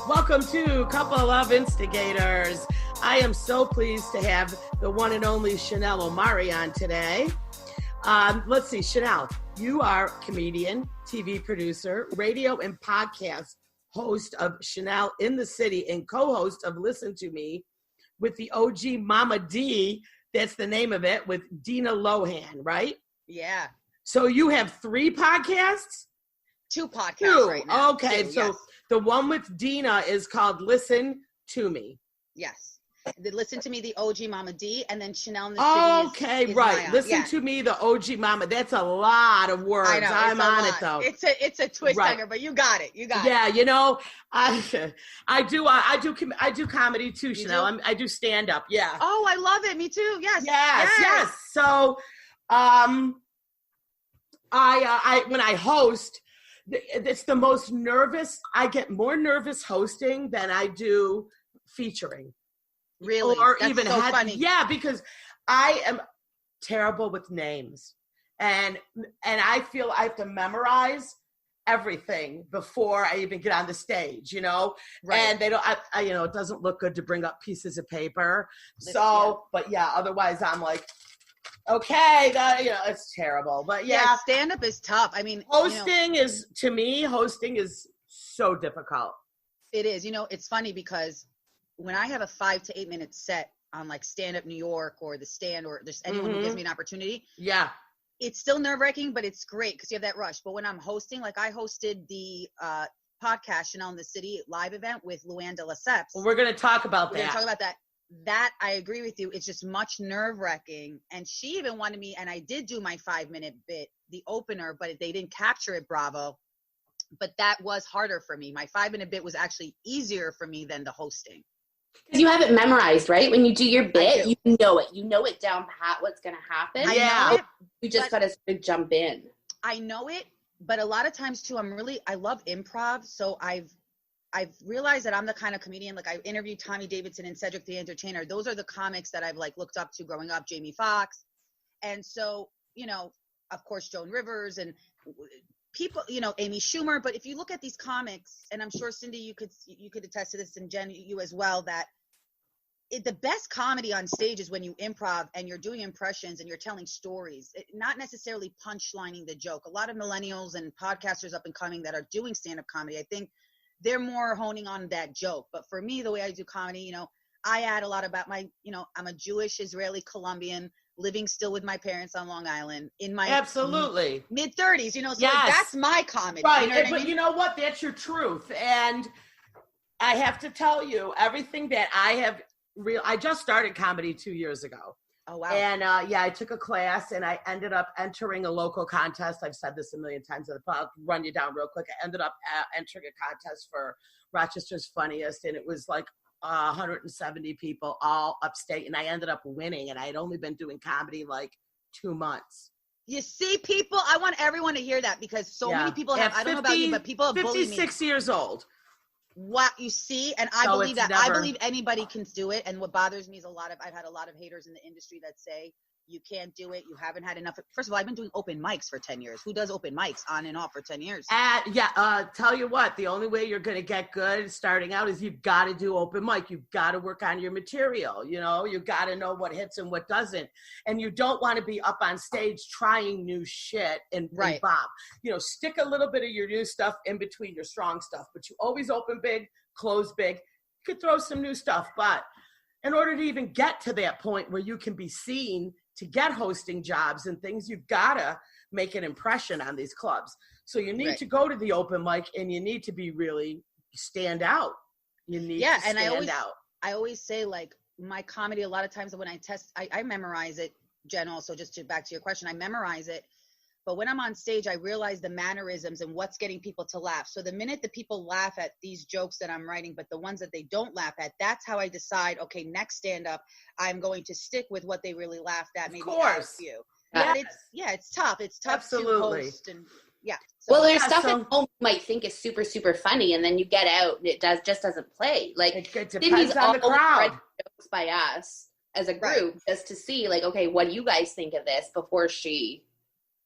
Welcome to Couple of Instigators. I am so pleased to have the one and only Chanel Omari on today. Let's see, Chanel, you are comedian, TV producer, radio and podcast host of Chanel in the City and co-host of Listen to Me with the OG Mama D. That's the name of it, with Dina Lohan, right? Yeah. So you have 3 podcasts? 2 podcasts right now. Okay, 2, so yes. The one with Dina is called Listen to Me. Yes. Listen to Me, the OG Mama D, and then Chanel in the City is right. Listen to Me, the OG Mama. That's a lot of words. I know, I'm on it though. It's a twist hanger, but you got it. Yeah, you know, I do comedy too, Chanel. I do stand up. Yeah. Oh, I love it. Me too. Yes. So, I when I host, it's the most nervous. I get more nervous hosting than I do featuring. Really? Or That's even so funny. Yeah, because I am terrible with names. And I feel I have to memorize everything before I even get on the stage, you know? Right. And they don't, it doesn't look good to bring up pieces of paper. But otherwise I'm like, okay, it's terrible. But yeah. Stand-up is tough. I mean, hosting is so difficult. It is. It's funny because when I have a 5 to 8 minute set on like Stand Up New York or The Stand or there's anyone who gives me an opportunity. Yeah. It's still nerve-wracking, but it's great because you have that rush. But when I'm hosting, like I hosted the podcast Chanel in the City live event with Luann de Lesseps. Well, we're going to talk about that. We're going to talk about that. That I agree with you. It's just much nerve-wracking. And she even wanted me, and I did do my 5-minute bit, the opener, but they didn't capture it, Bravo. But that was harder for me. My 5-minute bit was actually easier for me than the hosting. Because you have it memorized, right? When you do your bit, you know it. You know it down pat what's going to happen. I know it. You just got to sort of jump in. I know it, but a lot of times too, I love improv. So I've realized that I'm the kind of comedian, like I interviewed Tommy Davidson and Cedric the Entertainer. Those are the comics that I've like looked up to growing up, Jamie Foxx. And so, of course, Joan Rivers and people, Amy Schumer. But if you look at these comics, and I'm sure Cindy, you could attest to this, and Jen, you as well, that the best comedy on stage is when you improv and you're doing impressions and you're telling stories, not necessarily punchlining the joke. A lot of millennials and podcasters up and coming that are doing stand-up comedy, I think they're more honing on that joke. But for me, the way I do comedy, I add a lot about my, I'm a Jewish, Israeli, Colombian, living still with my parents on Long Island in my absolutely mid-30s, so that's my comedy. Right. But you know what? That's your truth. And I have to tell you, everything that I just started comedy 2 years ago. Oh, wow. And I took a class and I ended up entering a local contest. I've said this a million times, I'll run you down real quick. I ended up entering a contest for Rochester's Funniest, and it was like 170 people, all upstate, and I ended up winning. And I had only been doing comedy like 2 months. You see, people, I want everyone to hear that because many people have, I don't know about you, but people have bullied me. 56 years old. What you see, and I believe that. I believe anybody can do it. And what bothers me is I've had a lot of haters in the industry that say you can't do it. You haven't had enough. First of all, I've been doing open mics for 10 years. Who does open mics on and off for 10 years? Tell you what, the only way you're going to get good starting out is you've got to do open mic. You've got to work on your material. You've got to know what hits and what doesn't. And you don't want to be up on stage trying new shit and bob. Stick a little bit of your new stuff in between your strong stuff, but you always open big, close big. You could throw some new stuff, but in order to even get to that point where you can be seen to get hosting jobs and things, you've got to make an impression on these clubs. So you need to go to the open mic and you need to be really stand out. You need to stand out. I always say, like, my comedy, a lot of times when I test, I memorize it, Jen, also back to your question, I memorize it. But when I'm on stage, I realize the mannerisms and what's getting people to laugh. So the minute the people laugh at these jokes that I'm writing, but the ones that they don't laugh at, that's how I decide, okay, next stand-up, I'm going to stick with what they really laughed at. Maybe of course. You. Yes. It's tough. It's tough Absolutely. to host. And yeah. So, there's stuff that home you might think is super, super funny, and then you get out and it just doesn't play. Like, it depends on the crowd. Jokes by us as a group just to see, like, okay, what do you guys think of this before she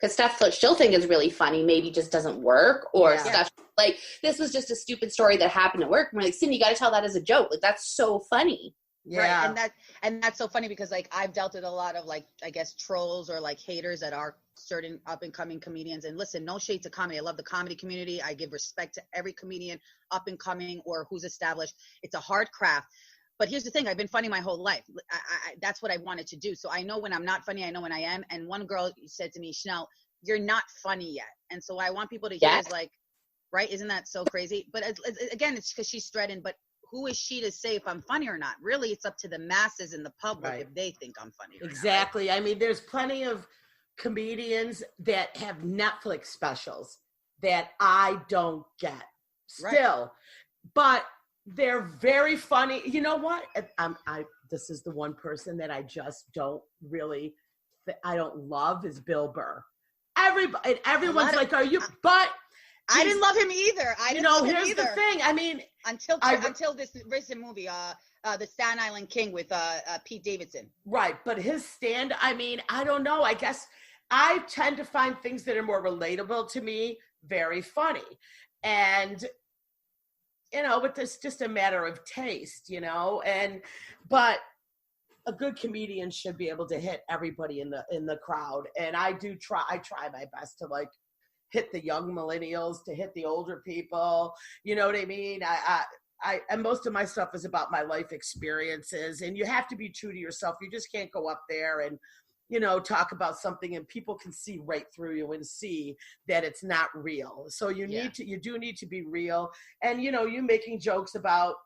Because stuff that she'll think is really funny maybe just doesn't work, or stuff like, this was just a stupid story that happened at work. And we're like, Cindy, you got to tell that as a joke. Like, that's so funny. Yeah. Right. And that's so funny because like I've dealt with a lot of like, I guess, trolls or like haters that are certain up and coming comedians. And listen, no shade to comedy. I love the comedy community. I give respect to every comedian up and coming or who's established. It's a hard craft. But here's the thing. I've been funny my whole life. That's what I wanted to do. So I know when I'm not funny. I know when I am. And one girl said to me, Chanel, you're not funny yet. And so what I want people to hear is like, right? Isn't that so crazy? But again, it's because she's threatened. But who is she to say if I'm funny or not? Really, it's up to the masses and the public if they think I'm funny or exactly. not, right? I mean, there's plenty of comedians that have Netflix specials that I don't get still. But they're very funny. You know what? This is the one person that I just don't really, I don't love is Bill Burr. Everyone's like, are you, but I didn't love him either. Here's the thing. I mean, until this recent movie, the Staten Island King with Pete Davidson. Right, but his stand, I mean, I don't know. I guess I tend to find things that are more relatable to me very funny, and but it's just a matter of taste, but a good comedian should be able to hit everybody in the crowd, and I try my best to like hit the young millennials, to hit the older people. You know what I mean? I and most of my stuff is about my life experiences, and you have to be true to yourself. You just can't go up there and, talk about something and people can see right through you and see that it's not real. So you do need to be real. And, you making jokes about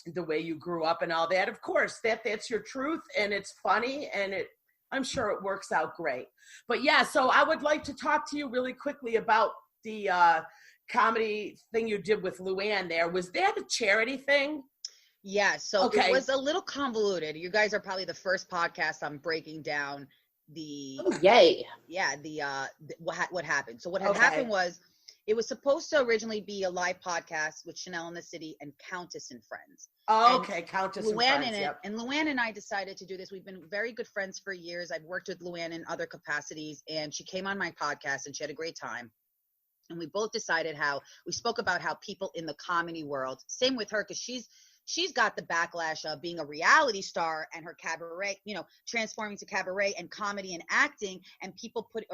the way you grew up and all that, of course, that's your truth and it's funny and I'm sure it works out great. But yeah, so I would like to talk to you really quickly about the comedy thing you did with Luann there. Was that a charity thing? Yeah, so it was a little convoluted. You guys are probably the first podcast I'm breaking down what happened. So what had happened was, it was supposed to originally be a live podcast with Chanel in the City and Countess and Friends. Oh, okay, Countess and Friends, And Luann and I decided to do this. We've been very good friends for years. I've worked with Luann in other capacities, and she came on my podcast, and she had a great time. And we both decided we spoke about how people in the comedy world, same with her, because she's got the backlash of being a reality star and her cabaret, transforming to cabaret and comedy and acting, and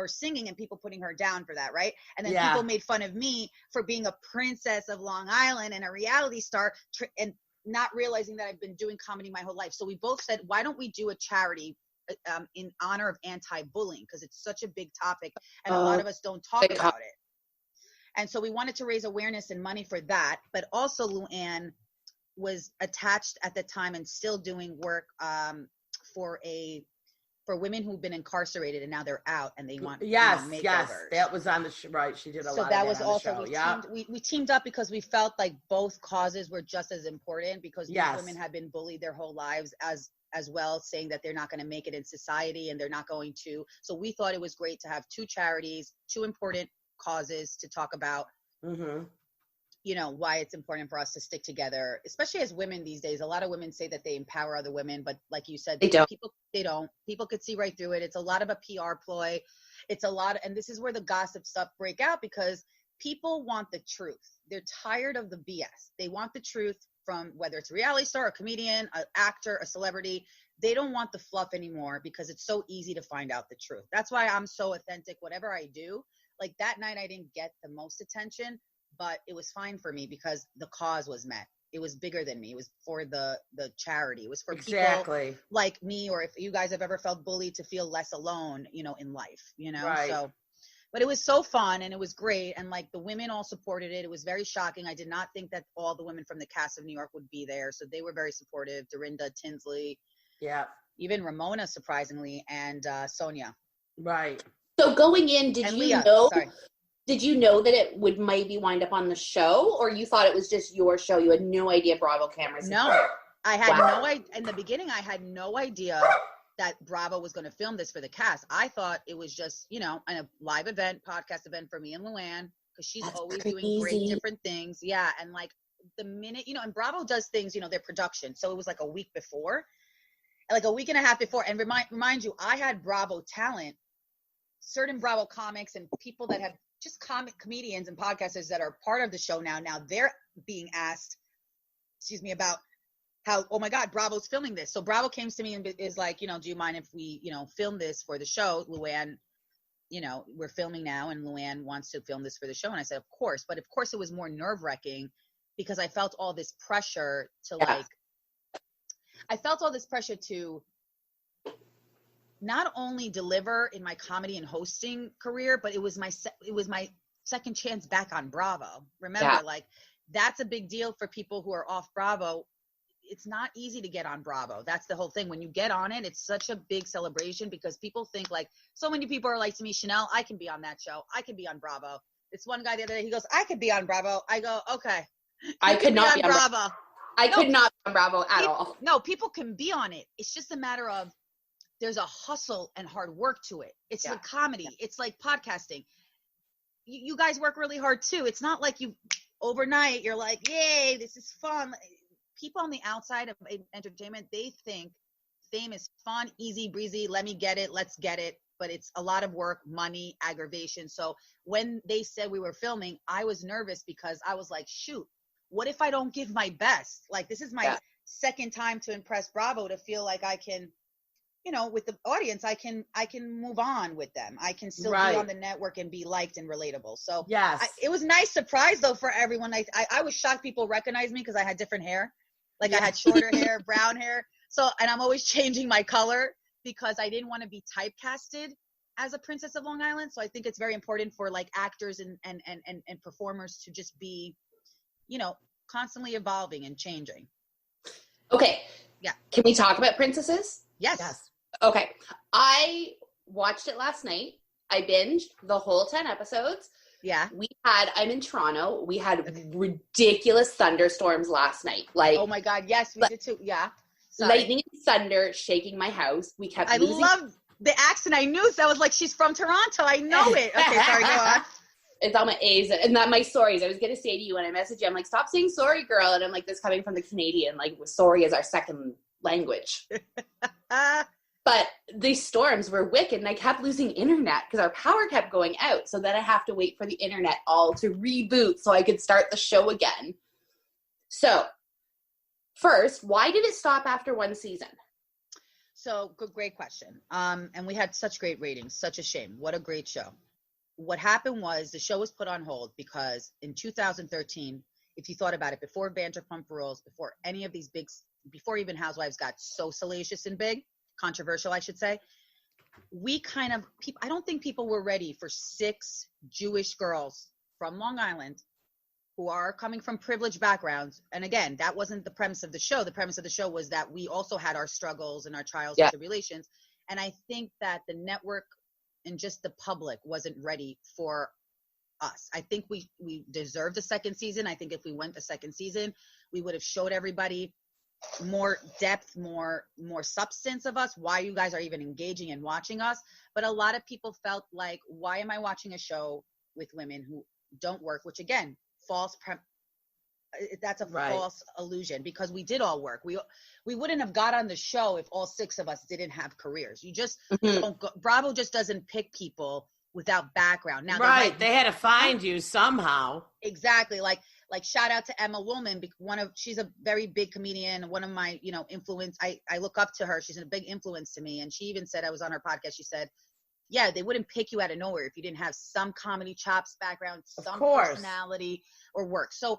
singing, and people putting her down for that, right? And then people made fun of me for being a princess of Long Island and a reality star, and not realizing that I've been doing comedy my whole life. So we both said, why don't we do a charity in honor of anti-bullying? Because it's such a big topic and a lot of us don't talk about it. And so we wanted to raise awareness and money for that. But also Luann was attached at the time and still doing work for women who've been incarcerated and now they're out and they want makeovers. Yes, that was on the show, right? She did a lot of that on the show. We teamed up because we felt like both causes were just as important, because these women have been bullied their whole lives as well, saying that they're not going to make it in society and they're not going to. So we thought it was great to have two charities, two important causes to talk about. Mm-hmm. Why it's important for us to stick together, especially as women these days. A lot of women say that they empower other women, but like you said, they don't. People could see right through it. It's a lot of a PR ploy. And this is where the gossip stuff break out, because people want the truth. They're tired of the BS. They want the truth from whether it's a reality star, a comedian, an actor, a celebrity. They don't want the fluff anymore because it's so easy to find out the truth. That's why I'm so authentic. Whatever I do, like that night, I didn't get the most attention, but it was fine for me because the cause was met. It was bigger than me. It was for the charity. It was for people like me, or if you guys have ever felt bullied, to feel less alone, in life, Right. So, but it was so fun and it was great. And like the women all supported it. It was very shocking. I did not think that all the women from the cast of New York would be there. So they were very supportive. Dorinda, Tinsley. Yeah. Even Ramona, surprisingly, and Sonia. Right. So going in, did you know that it would maybe wind up on the show, or you thought it was just your show? You had no idea Bravo cameras. No, I had no idea. In the beginning, I had no idea that Bravo was going to film this for the cast. I thought it was just, a live event, podcast event for me and Luann, because she's always doing great different things. Yeah. And like the minute, and Bravo does things, their production. So it was like a week before, like a week and a half before. And remind you, I had Bravo talent certain Bravo comics and people that have just comedians and podcasters that are part of the show now they're being asked, about how, oh my God, Bravo's filming this. So Bravo came to me and is like, do you mind if we, film this for the show? Luann, we're filming now and Luann wants to film this for the show. And I said, of course. But of course it was more nerve-wracking because I felt all this pressure to to not only deliver in my comedy and hosting career, but it was my second chance back on Bravo. Remember, that's a big deal for people who are off Bravo. It's not easy to get on Bravo. That's the whole thing. When you get on it, it's such a big celebration because people think so many people are like to me, Chanel, I can be on that show. I can be on Bravo. This one guy the other day, he goes, I could be on Bravo. I go, okay. I could not be on Bravo. I could not be on Bravo at all. No, people can be on it. It's just a matter of there's a hustle and hard work to it. It's like comedy. It's like podcasting. You guys work really hard too. It's not like you overnight, you're like, yay, this is fun. People on the outside of entertainment, they think fame is fun, easy breezy. Let me get it. Let's get it. But it's a lot of work, money, aggravation. So when they said we were filming, I was nervous because I was like, shoot, what if I don't give my best? This is my second time to impress Bravo to feel like I can, with the audience, I can move on with them. I can still be on the network and be liked and relatable. So it was a nice surprise though for everyone. I was shocked people recognized me because I had different hair. I had shorter hair, brown hair. So, and I'm always changing my color because I didn't want to be typecasted as a princess of Long Island. So I think it's very important for actors and performers to just be, constantly evolving and changing. Okay. Yeah. Can we talk about princesses? Yes. Okay. I watched it last night. I binged the whole 10 episodes. Yeah. I'm in Toronto. We had ridiculous thunderstorms last night. Oh my God. Yes, we did too. Yeah. Sorry. Lightning and thunder shaking my house. We kept I love the accent. I knew that was she's from Toronto. I know it. Okay, sorry, go on. It's all my A's and that my sorries. I was going to say to you when I messaged you, I'm like, stop saying sorry, girl. And I'm like, this coming from the Canadian, sorry is our second language. But these storms were wicked and I kept losing internet because our power kept going out. So then I have to wait for the internet all to reboot so I could start the show again. So first, why did it stop after one season? So great question. And we had such great ratings, such a shame. What a great show. What happened was the show was put on hold because in 2013, if you thought about it, before Vanderpump Rules, before any of these before even Housewives got so salacious and big, controversial, I should say, I don't think people were ready for 6 Jewish girls from Long Island who are coming from privileged backgrounds. And again, that wasn't the premise of the show. The premise of the show was that we also had our struggles and our trials and tribulations. And I think that the network and just the public wasn't ready for us. I think we deserved a second season. I think if we went a second season, we would have showed everybody more depth, more substance of us, why you guys are even engaging and watching us. But a lot of people felt like, why am I watching a show with women who don't work, which again, that's a false illusion because we did all work. We wouldn't have got on the show if all 6 of us didn't have careers. You just don't go, Bravo just doesn't pick people without background. Now, they had to find you somehow. Exactly. Like shout out to Emma Woolman. She's a very big comedian. One of my, influence. I look up to her. She's a big influence to me. And she even said, I was on her podcast. She said, yeah, they wouldn't pick you out of nowhere if you didn't have some comedy chops, background, some personality or work. So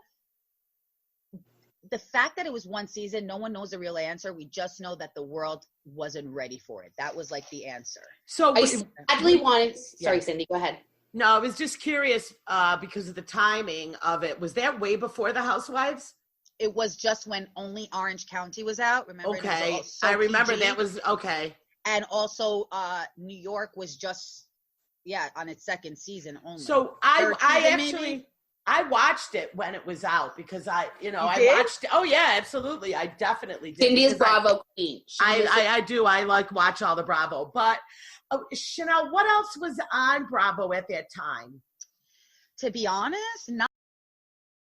the fact that it was one season, no one knows the real answer. We just know that the world wasn't ready for it. That was like the answer. So I sadly wanted, sorry, Cindy, go ahead. No, I was just curious because of the timing of it. Was that way before the Housewives? It was just when only Orange County was out. Remember? Okay. I remember PG. That was okay. And also New York was just, on its second season only. So I watched it when it was out because I watched it. Oh yeah, absolutely. I definitely did. Cindy's Bravo queen. I do. I watch all the Bravo. But Chanel, what else was on Bravo at that time? To be honest, not